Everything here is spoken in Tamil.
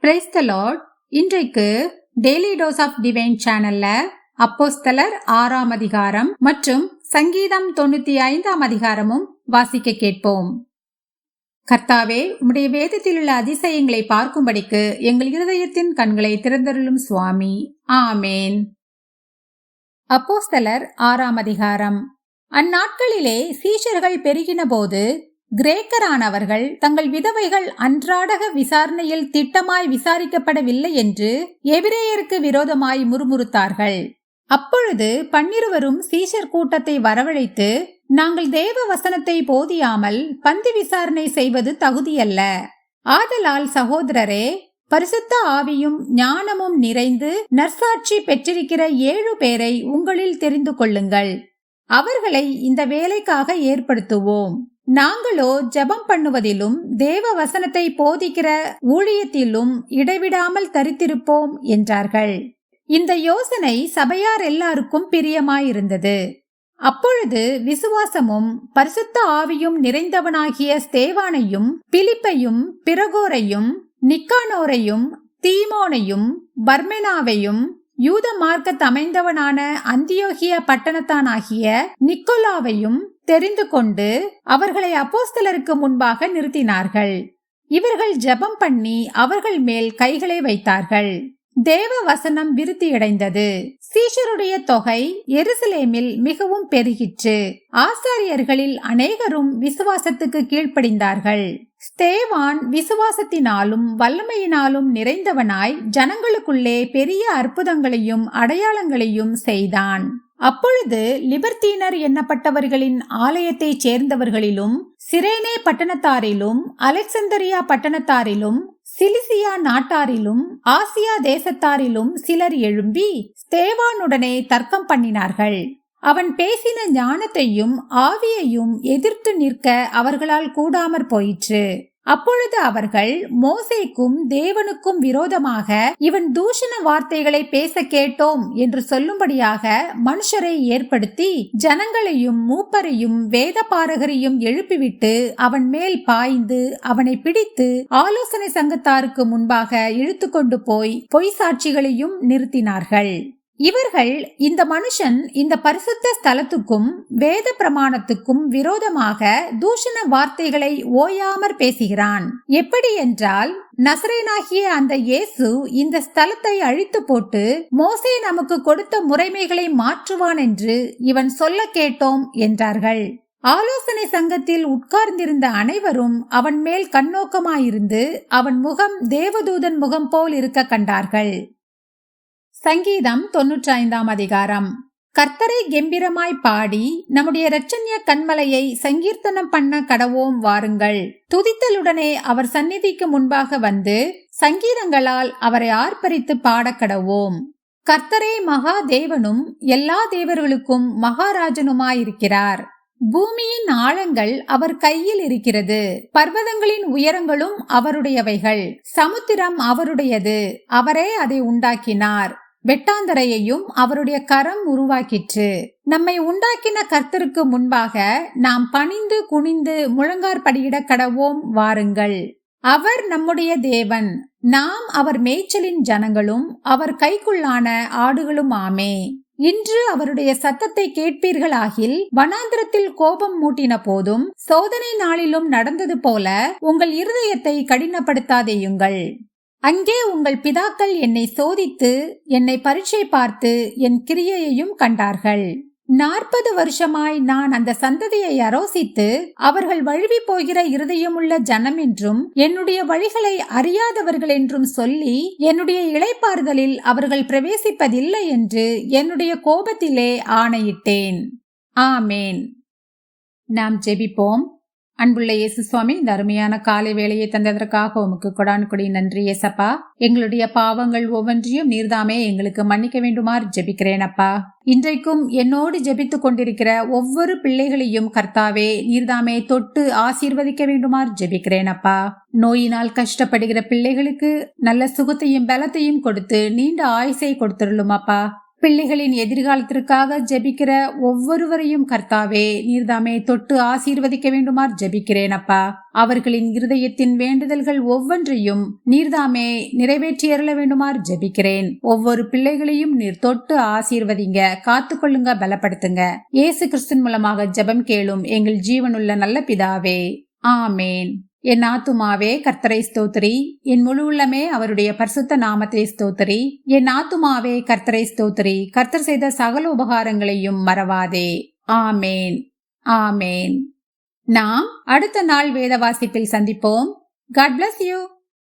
Praise the Lord. இன்றைக்கு டெய்லி டோஸ் ஆஃப் டிவைன் சேனல்ல அப்போஸ்தலர் 6ஆம் அதிகாரம் மற்றும் சங்கீதம் 95ஆம் அதிகாரமும் வாசிக்க கேட்போம். கர்த்தாவே, உம்முடைய வேதத்தில் உள்ள அதிசயங்களை பார்க்கும்படிக்கு எங்கள் இருதயத்தின் கண்களை திறந்தருளும் சுவாமி. ஆமேன். அப்போஸ்தலர் 6ஆம் அதிகாரம். அந்நாட்களிலே சீஷர்கள் பெருகின போது கிரேக்கரானவர்கள் தங்கள் விதவைகள் அன்றாடக விசாரணையில் திட்டமாய் விசாரிக்கப்படவில்லை என்று எபிரேயருக்கு விரோதமாய் முறுமுறுத்தார்கள். அப்பொழுது 12 சீஷர் கூட்டத்தை வரவழைத்து, நாங்கள் தேவ வசனத்தை போதியாமல் பந்தி விசாரணை செய்வது தகுதியல்ல. ஆதலால் சகோதரரே, பரிசுத்த ஆவியும் ஞானமும் நிறைந்து நற்சாட்சி பெற்றிருக்கிற 7 பேரை உங்களில் தெரிந்து கொள்ளுங்கள். அவர்களை இந்த வேலைக்காக ஏற்படுத்துவோம். நாங்களோ ஜெபம் பண்ணுவதிலும் தேவ வசனத்தை போதிக்கிற ஊழியத்திலும் இடைவிடாமல் தரித்திருப்போம் என்றார்கள். இந்த யோசனை சபையார் எல்லாருக்கும் பிரியமாயிருந்தது. அப்பொழுது விசுவாசமும் பரிசுத்த ஆவியும் நிறைந்தவனாகிய ஸ்தேவானையும் பிலிப்பையும் பிரகோரையும் நிக்கானோரையும் தீமோனையும் பர்மெனாவையும் யூத மார்க்கத் அமைந்தவனான அந்தியோகிய பட்டணத்தானாகிய நிக்கோலாவையும் தெரிந்து கொண்டு அவர்களை அப்போஸ்தலருக்கு முன்பாக நிறுத்தினார்கள். இவர்கள் ஜெபம் பண்ணி அவர்கள் மேல் கைகளை வைத்தார்கள். தேவ வசனம் விருத்தியடைந்தது. சீஷருடைய தொகை எருசலேமில் மிகவும் பெருகிற்று. ஆசாரியர்களில் அநேகரும் விசுவாசத்துக்கு கீழ்ப்படிந்தார்கள். ஸ்தேவான் விசுவாசத்தினாலும் வல்லமையினாலும் நிறைந்தவனாய் ஜனங்களுக்குள்ளே பெரிய அற்புதங்களையும் அடையாளங்களையும் செய்தான். அப்பொழுது லிபர்த்தீனர் எண்ணப்பட்டவர்களின் ஆலயத்தைச் சேர்ந்தவர்களிலும் சிரேனே பட்டணத்தாரிலும் அலெக்சந்தரியா பட்டணத்தாரிலும் சிலிசியா நாட்டாரிலும் ஆசியா தேசத்தாரிலும் சிலர் எழும்பி ஸ்தேவானுடனே தர்க்கம் பண்ணினார்கள். அவன் பேசின ஞானத்தையும் ஆவியையும் எதிர்த்து நிற்க அவர்களால் கூடாமற் போயிற்று. அப்பொழுது அவர்கள் மோசேக்கும் தேவனுக்கும் விரோதமாக இவன் தூஷண வார்த்தைகளை பேச கேட்டோம் என்று சொல்லும்படியாக மனுஷரை ஏற்படுத்தி ஜனங்களையும் மூப்பரையும் வேத பாரகரையும் எழுப்பிவிட்டு அவன் மேல் பாய்ந்து அவனை பிடித்து ஆலோசனை சங்கத்தாருக்கு முன்பாக இழுத்து கொண்டு போய் பொய் சாட்சிகளையும் நிறுத்தினார்கள். இவர்கள், இந்த மனுஷன் இந்த பரிசுத்த ஸ்தலத்துக்கும் வேத பிரமாணத்துக்கும் விரோதமாக தூஷண வார்த்தைகளை ஓயாமற் பேசுகிறான். எப்படி என்றால், நசரேனாகிய அந்த இயேசு இந்த ஸ்தலத்தை அழித்து போட்டு மோசே நமக்கு கொடுத்த முறைமைகளை மாற்றுவான் என்று இவன் சொல்ல கேட்டோம் என்றார்கள். ஆலோசனை சங்கத்தில் உட்கார்ந்திருந்த அனைவரும் அவன் மேல் கண்ணோக்கமாயிருந்து அவன் முகம் தேவதூதன் முகம் போல் இருக்க கண்டார்கள். சங்கீதம் 95ஆம் அதிகாரம். கர்த்தரை கெம்பீரமாய் பாடி நம்முடைய இரட்சண்ய கன்மலையை சங்கீர்த்தனம் பண்ண கடவோம் வாருங்கள். துதித்தலுடனே அவர் சந்நிதிக்கு முன்பாக வந்து சங்கீதங்களால் அவரை ஆர்ப்பரித்து பாட கடவோம். கர்த்தரே மகா தேவனும் எல்லா தேவர்களுக்கும் மகாராஜனுமாயிருக்கிறார். பூமியின் ஆழங்கள் அவர் கையில் இருக்கிறது. பர்வதங்களின் உயரங்களும் அவருடையவைகள். சமுத்திரம் அவருடையது, அவரே அதை உண்டாக்கினார். வெட்டாந்தரையையும் அவருடைய கரம் உருவாக்கிற்று. நம்மை உண்டாக்கின கர்த்தருக்கு முன்பாக நாம் பணிந்து குனிந்து முழங்காற்படியிட கடவோம் வாருங்கள். அவர் நம்முடைய தேவன், நாம் அவர் மேய்ச்சலின் ஜனங்களும் அவர் கைக்குள்ளான ஆடுகளும் ஆமே. இன்று அவருடைய சத்தத்தை கேட்பீர்களாகில் வனாந்திரத்தில் கோபம் மூட்டின போதும் சோதனை நாளிலும் நடந்தது போல உங்கள் இருதயத்தை கடினப்படுத்தாதேயுங்கள். அங்கே உங்கள் பிதாக்கள் என்னை சோதித்து என்னை பரீட்சை பார்த்து என் கிரியையையும் கண்டார்கள். 40 வருஷமாய் நான் அந்த சந்ததியை அரோசித்து அவர்கள் வழுவி போகிற இருதயமுள்ள ஜனம் என்றும் என்னுடைய வழிகளை அறியாதவர்கள் என்றும் சொல்லி என்னுடைய இளைப்பாறுதலில் அவர்கள் பிரவேசிப்பதில்லை என்று என்னுடைய கோபத்திலே ஆணையிட்டேன். ஆமேன். நாம் ஜெபிப்போம். அன்புள்ள இயேசு சுவாமி, இந்த அருமையான காலை வேளையை தந்ததற்காக உமக்கு கொடானுகொடி நன்றி ஏசப்பா. எங்களுடைய பாவங்கள் ஒவ்வொன்றையும் நீர்தாமே எங்களுக்கு மன்னிக்க வேண்டுமாறு ஜெபிக்கிறேன் அப்பா. இன்றைக்கும் என்னோடு ஜெபித்து கொண்டிருக்கிற ஒவ்வொரு பிள்ளைகளையும் கர்த்தாவே நீர்தாமே தொட்டு ஆசீர்வதிக்க வேண்டுமாறு ஜெபிக்கிறேன் அப்பா. நோயினால் கஷ்டப்படுகிற பிள்ளைகளுக்கு நல்ல சுகத்தையும் பலத்தையும் கொடுத்து நீண்ட ஆயுசை கொடுத்துருளும் அப்பா. பிள்ளைகளின் எதிர்காலத்திற்காக ஜெபிக்கிற ஒவ்வொருவரையும் கர்த்தாவே நீர்தாமே தொட்டு ஆசீர்வதிக்க வேண்டுமாறு ஜெபிக்கிறேன் அப்பா. அவர்களின் இருதயத்தின் வேண்டுதல்கள் ஒவ்வொன்றையும் நீர்தாமே நிறைவேற்றியருள வேண்டுமாறு ஜெபிக்கிறேன். ஒவ்வொரு பிள்ளைகளையும் நீர் தொட்டு ஆசீர்வதிங்க, காத்துக்கொள்ளுங்க, பலப்படுத்துங்க. இயேசு கிறிஸ்துவின் மூலமாக ஜெபம் கேளும் எங்கள் ஜீவனுள்ள நல்ல பிதாவே, ஆமேன். என் ஆத்துமாவே கர்த்தரை ஸ்தோத்திரி, என் முழு உள்ளமே அவருடைய பரிசுத்த நாமத்தை ஸ்தோத்திரி. என் ஆத்துமாவே கர்த்தரை ஸ்தோத்திரி, கர்த்தர் செய்த சகல உபகாரங்களையும் மறவாதே. ஆமேன், ஆமேன். நாம் அடுத்த நாள் வேத வாசிப்பில் சந்திப்போம். God bless you.